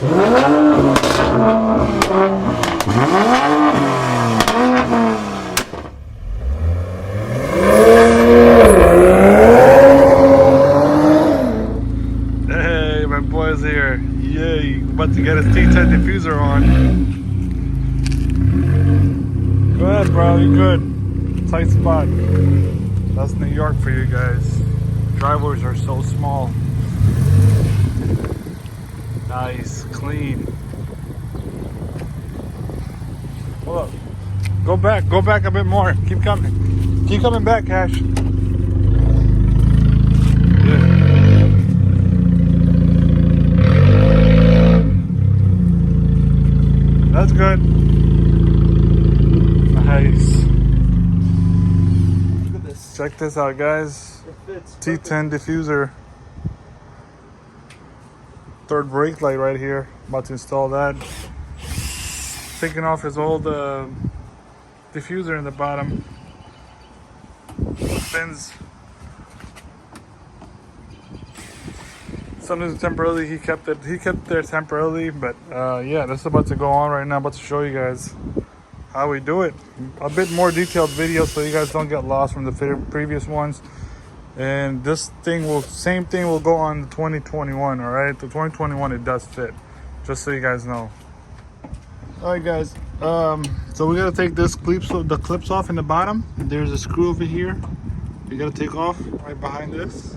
Hey, my boy's here. Yay, about to get his T10 diffuser on. Go ahead, bro, you're good. Tight spot. That's New York for you guys. Driveways are so small. Nice, clean. Hold up. Go back a bit more. Keep coming. Keep coming back, Cash. Yeah. That's good. Nice. Look at this. Check this out, guys. T10 diffuser. Third brake light right here. About to install that. Taking off his old diffuser in the bottom. Spins. Something temporarily he kept there temporarily, but yeah, this is about to go on right now. I'm about to show you guys how we do it. A bit more detailed video so you guys don't get lost from the previous ones. And this thing same thing will go on the 2021, all right? The 2021 it does fit, just so you guys know. All right, guys. So we gotta take the clips off in the bottom. There's a screw over here. You gotta take off right behind this.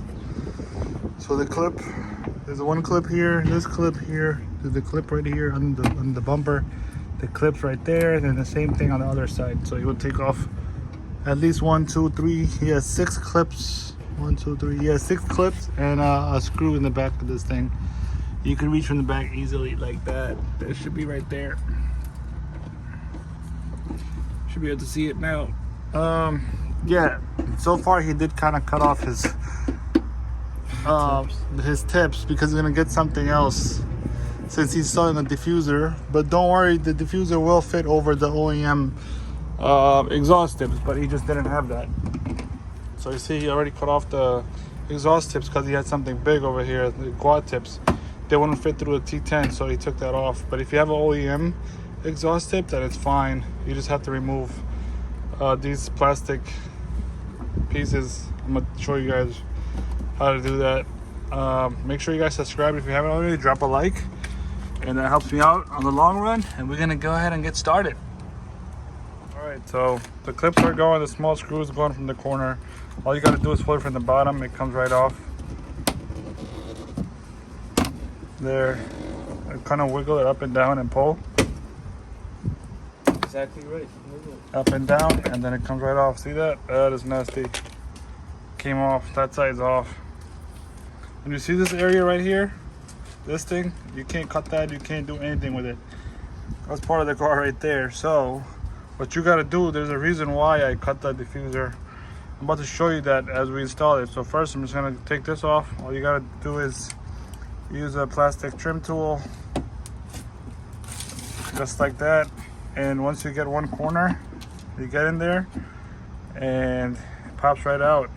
So the clip, there's one clip here, this clip here, there's the clip right here on the bumper, the clips right there, and then the same thing on the other side. So you would take off at least 1, 2, 3. He has 6 clips. 1, 2, 3. He has 6 clips and a screw in the back of this thing. You can reach from the back easily like that. That should be right there. Should be able to see it now. Yeah. So far he did kind of cut off his tips because he's gonna get something else since he's selling a diffuser. But don't worry, the diffuser will fit over the OEM exhaust tips, but he just didn't have that. So you see he already cut off the exhaust tips because he had something big over here, the quad tips. They wouldn't fit through the T10, so he took that off. But if you have an OEM exhaust tip, then it's fine. You just have to remove these plastic pieces. I'm gonna show you guys how to do that. Make sure you guys subscribe if you haven't already. Drop a like, and that helps me out on the long run. And we're gonna go ahead and get started. All right, so the clips are going, the small screws going from the corner. All you gotta do is pull it from the bottom. It comes right off. There, kind of wiggle it up and down and pull. Exactly right. Up and down, and then it comes right off. See that? That is nasty. Came off. That side's off. And you see this area right here? This thing? You can't cut that. You can't do anything with it. That's part of the car right there. So, what you gotta do, there's a reason why I cut that diffuser. I'm about to show you that as we install it. So first, I'm just gonna take this off. All you gotta do is use a plastic trim tool, just like that. And once you get one corner, you get in there and it pops right out.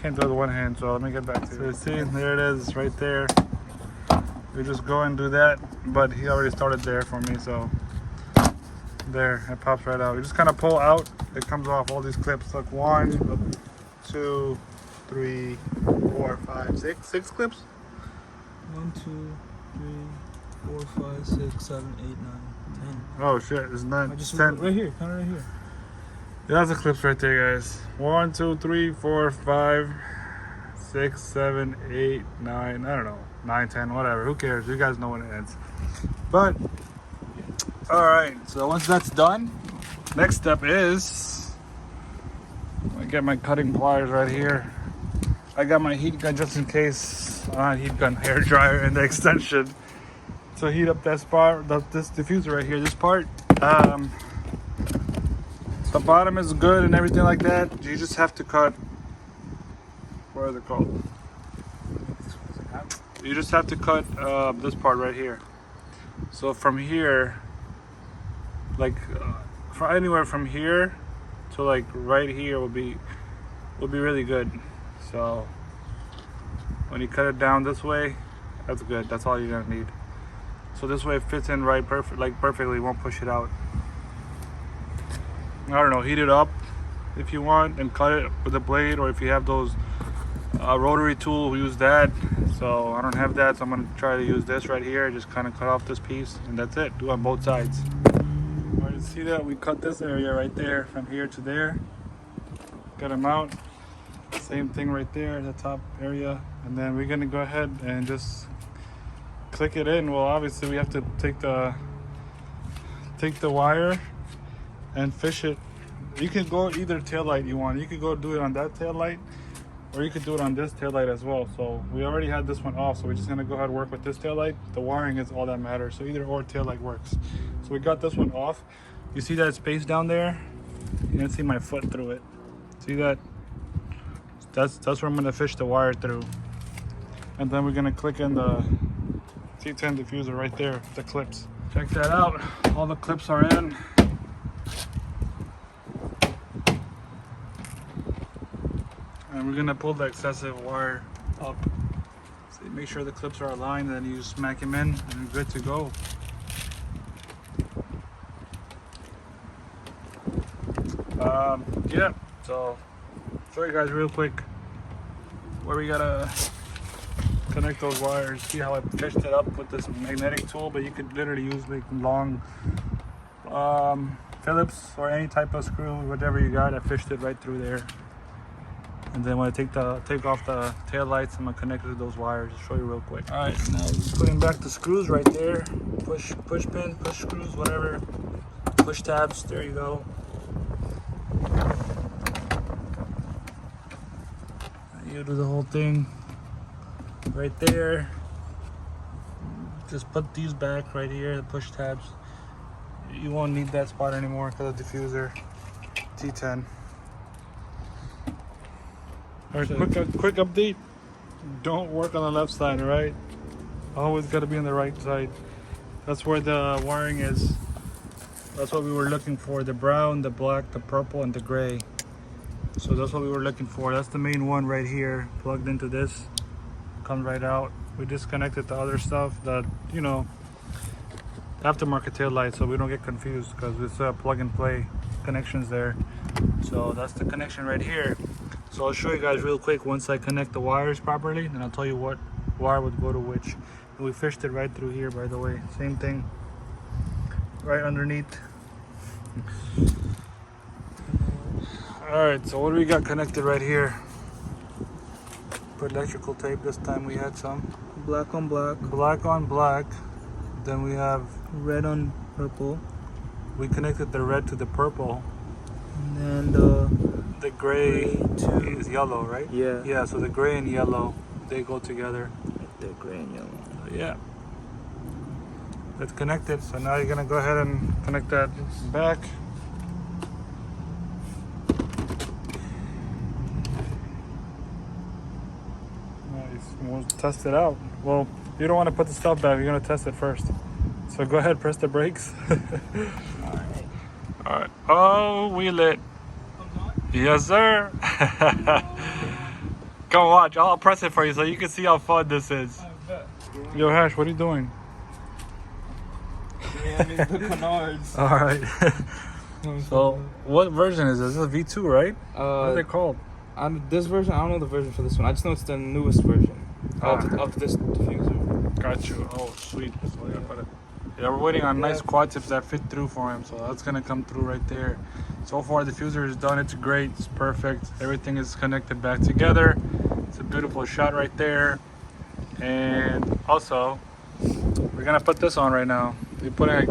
Can't do it with one hand, so let me get back to it. So you see, there it is right there. You just go and do that, but he already started there for me, so there, it pops right out. You just kind of pull out, it comes off all these clips. Look, 1, 2, 3, 4, 5, 6. 6 clips? 1, 2, 3, 4, 5, 6, 7, 8, 9, 10. Oh shit, it's 9. I just 10. right here, kind of right here. Yeah, that's the clips right there, guys. 1, 2, 3, 4, 5, 6, 7, 8, 9. I don't know, 9, 10, whatever. Who cares? You guys know when it ends. But all right. So once that's done, next step is I get my cutting pliers right here. I got my heat gun just in case. Heat gun, hair dryer, and the extension to heat up that spot. This diffuser right here. This part. The bottom is good and everything like that. You just have to cut. What is it called? You just have to cut this part right here. So from here, like for anywhere from here to like right here will be really good. So when you cut it down this way, That's good. That's all you're gonna need. So this way it fits in right perfectly, won't push it out. I don't know, heat it up if you want and cut it with a blade, or if you have those rotary tool, use that. So I don't have that, so I'm gonna try to use this right here. Just kind of cut off this piece, and that's it. Do on both sides. All right, see that we cut this area right there from here to there. Got them out. Same thing right there, the top area, and then we're gonna go ahead and just click it in. Well, obviously we have to take the wire and fish it. You can go either tail light you want. You could go do it on that tail light, or you could do it on this tail light as well. So we already had this one off, so we're just gonna go ahead and work with this tail light. The wiring is all that matters, so either or tail light works. So we got this one off. You see that space down there? You can see my foot through it. See that? That's where I'm gonna fish the wire through. And then we're gonna click in the T10 diffuser right there, the clips. Check that out, all the clips are in. And we're gonna pull the excessive wire up. So make sure the clips are aligned, and then you smack them in and you're good to go. Yeah, so show you guys real quick where we gotta connect those wires. See how I fished it up with this magnetic tool, but you could literally use like long Phillips or any type of screw, whatever you got. I fished it right through there. And then when I take off the tail lights, I'm gonna connect it to those wires. I'll show you real quick. All right, now putting back the screws right there. Push pin, push screws, whatever. Push tabs. There you go. You do the whole thing right there. Just put these back right here. The push tabs. You won't need that spot anymore because of the diffuser. T10. All right, quick update. Don't work on the left side, all right? Always got to be on the right side. That's where the wiring is. That's what we were looking for. The brown, the black, the purple, and the gray. So that's what we were looking for. That's the main one right here. Plugged into this. Comes right out. We disconnected the other stuff that, you know, aftermarket tail light, so we don't get confused because it's plug and play connections there. So that's the connection right here. So I'll show you guys real quick once I connect the wires properly, and I'll tell you what wire would go to which. And we fished it right through here, by the way. Same thing, right underneath. All right, so what do we got connected right here? Put electrical tape. This time we had some. Black on black. Black on black. Then we have Red on purple. We connected the red to the purple. And then the gray is yellow, right? Yeah. Yeah, so the gray and yellow, they go together. the gray and yellow. Yeah. It's connected. So now you're gonna go ahead and connect that back. Nice. We'll test it out. Well, you don't want to put the stuff back. You're gonna test it first. So go ahead, press the brakes. All right. Oh, we lit. Yes, sir. Come watch. I'll press it for you so you can see how fun this is. Yo, Hash, what are you doing? Yeah, I mean, the canards. All right. So, what version is this? This is a V2, right? What are they called? This version, I don't know the version for this one. I just know it's the newest version of this diffuser. Got you. Oh, sweet. So yeah, we're waiting on nice quad tips that fit through for him. So that's gonna come through right there. So far, the diffuser is done. It's great. It's perfect. Everything is connected back together. It's a beautiful shot right there. And also, we're gonna put this on right now. We're putting.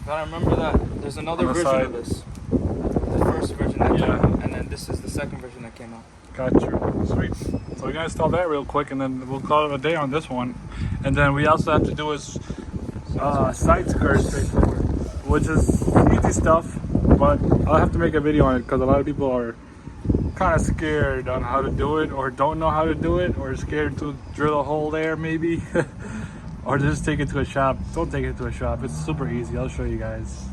Gotta remember that there's another version side. of this. The first version that came out, and then this is the second version that came out. Got you. Sweet. So we're gonna install that real quick, and then we'll call it a day on this one. And then we also have to do is side skirts, which is easy stuff. But I'll have to make a video on it because a lot of people are kind of scared on how to do it, or don't know how to do it, or scared to drill a hole there maybe. Or just take it to a shop. Don't take it to a shop. It's super easy. I'll show you guys.